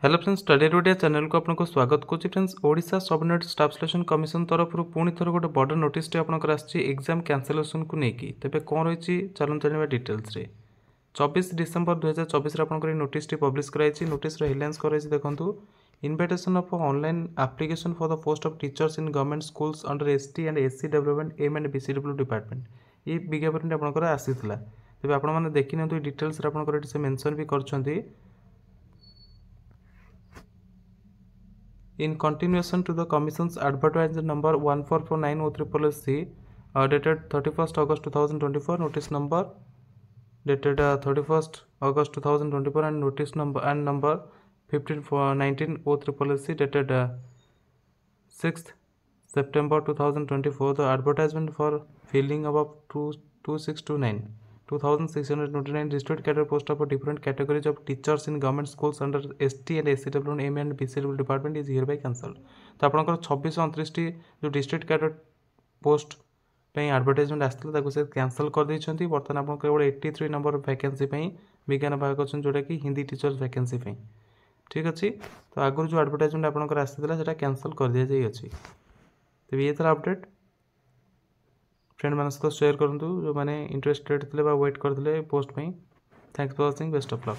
Hello friends, study Odia channel को आपको स्वागत करुच्ची। Friends, Odisha subordinate staff selection commission तरफ पुणी थर गोटे बड़ नोटिस आपंकर एग्जाम कैंसलेशन को लेकिन तेज कौन रही चलते जाना डिटेल्स रे। 24 डिसेम्बर 2024 आपंकर नोटिस पब्लिश कराई। नोटिस हेडलाइंस कर देखो, invitation of online application for the post of teachers in government schools under ST and SC development M and BCW department. ये विज्ञापन आपंकर आसीला। तेज आपने देखी डिटेल्स आपंकर से मेंशन भी कर In continuation to the Commission's advertisement number 14490CCC dated 31st August 2024, notice number dated 31st August 2024 and notice number 1519CCC dated 6th September 2024. The advertisement for filling above 2629 2629 district cadre post of different categories of teachers in government schools under ST and SCW M and BCW department is hereby cancelled। तो आपंकर 2629 जो district cadre post advertisement आसाला से cancel कर देती। बर्तमान आप केवल 83 number vacancy विज्ञान विभाग अच्छे जोटा कि हिंदी टीचर्स वैकेंसी ठीक अच्छे। तो आगुरी जो एडवर्टाइजमेंट आपंकर आसाला कैंसल कर दी जाइए। तो ये था अपडेट। फ्रेंड मान सहित शेयर करूँ जो मैंने इंटरेस्टेड थे वेट करते post. Thanks for watching. Best of luck.